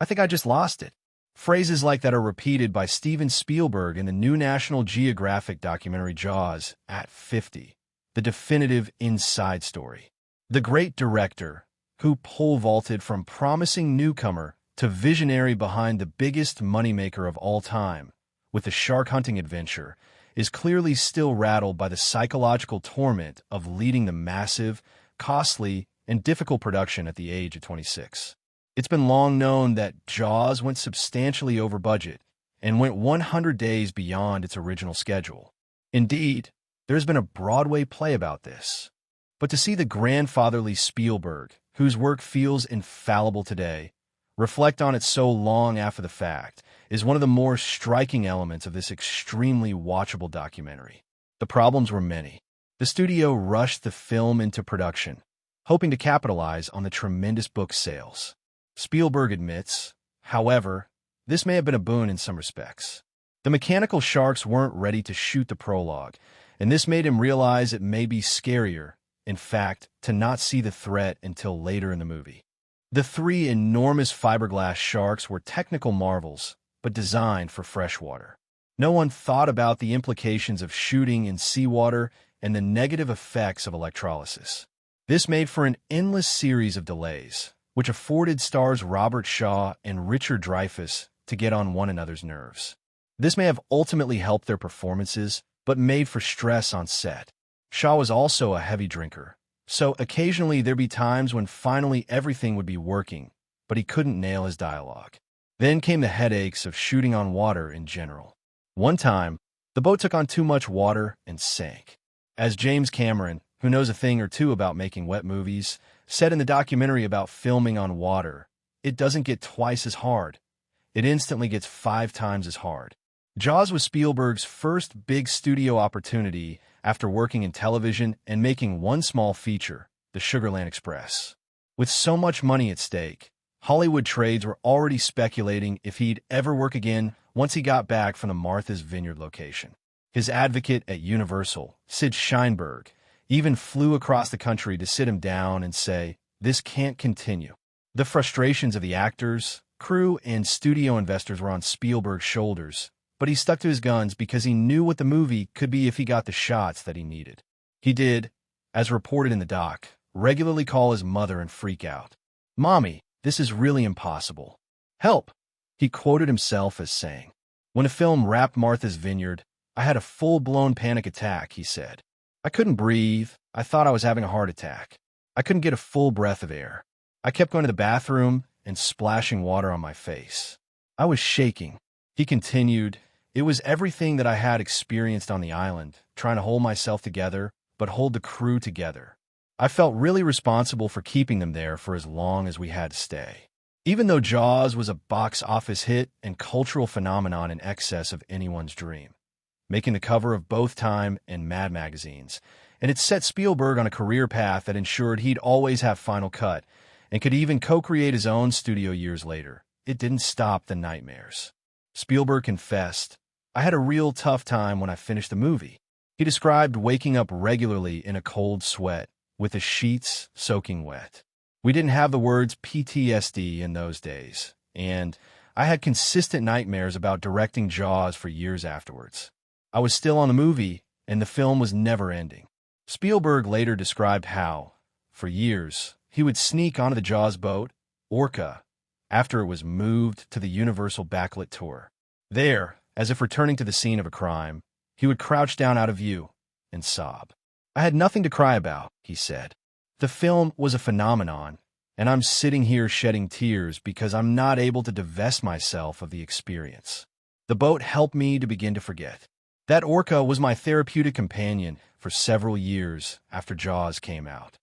I think I just lost it. Phrases like that are repeated by Steven Spielberg in the new National Geographic documentary Jaws at 50, the definitive inside story. The great director, who pole vaulted from promising newcomer to visionary behind the biggest moneymaker of all time, with the shark hunting adventure, is clearly still rattled by the psychological torment of leading the massive, costly, and difficult production at the age of 26. It's been long known that Jaws went substantially over budget and went 100 days beyond its original schedule. Indeed, there's been a Broadway play about this. But to see the grandfatherly Spielberg, whose work feels infallible today, reflect on it so long after the fact, is one of the more striking elements of this extremely watchable documentary. The problems were many. The studio rushed the film into production, hoping to capitalize on the tremendous book sales. Spielberg admits, however, this may have been a boon in some respects. The mechanical sharks weren't ready to shoot the prologue, and this made him realize it may be scarier, in fact, to not see the threat until later in the movie. The three enormous fiberglass sharks were technical marvels, but designed for freshwater. No one thought about the implications of shooting in seawater and the negative effects of electrolysis. This made for an endless series of delays, which afforded stars Robert Shaw and Richard Dreyfuss to get on one another's nerves. This may have ultimately helped their performances, but made for stress on set. Shaw was also a heavy drinker, so occasionally there'd be times when finally everything would be working, but he couldn't nail his dialogue. Then came the headaches of shooting on water in general. One time, the boat took on too much water and sank. As James Cameron, who knows a thing or two about making wet movies, said in the documentary about filming on water, it doesn't get twice as hard. It instantly gets 5 times as hard. Jaws was Spielberg's first big studio opportunity after working in television and making one small feature, The Sugarland Express. With so much money at stake, Hollywood trades were already speculating if he'd ever work again once he got back from the Martha's Vineyard location. His advocate at Universal, Sid Sheinberg, even flew across the country to sit him down and say, "This can't continue." The frustrations of the actors, crew, and studio investors were on Spielberg's shoulders, but he stuck to his guns because he knew what the movie could be if he got the shots that he needed. He did, as reported in the doc, regularly call his mother and freak out. "Mommy, this is really impossible. Help!" He quoted himself as saying. When the film wrapped Martha's Vineyard, "I had a full-blown panic attack," he said. "I couldn't breathe. I thought I was having a heart attack. I couldn't get a full breath of air. I kept going to the bathroom and splashing water on my face. I was shaking." He continued, "It was everything that I had experienced on the island, trying to hold myself together, but hold the crew together. I felt really responsible for keeping them there for as long as we had to stay." Even though Jaws was a box office hit and cultural phenomenon in excess of anyone's dream, making the cover of both Time and Mad magazines, and it set Spielberg on a career path that ensured he'd always have Final Cut and could even co-create his own studio years later, it didn't stop the nightmares. Spielberg confessed, "I had a real tough time when I finished the movie." He described waking up regularly in a cold sweat, with the sheets soaking wet. "We didn't have the words PTSD in those days, and I had consistent nightmares about directing Jaws for years afterwards. I was still on the movie, and the film was never ending." Spielberg later described how, for years, he would sneak onto the Jaws boat, Orca, after it was moved to the Universal backlit tour. There, as if returning to the scene of a crime, he would crouch down out of view and sob. "I had nothing to cry about," he said. "The film was a phenomenon, and I'm sitting here shedding tears because I'm not able to divest myself of the experience. The boat helped me to begin to forget. That Orca was my therapeutic companion for several years after Jaws came out."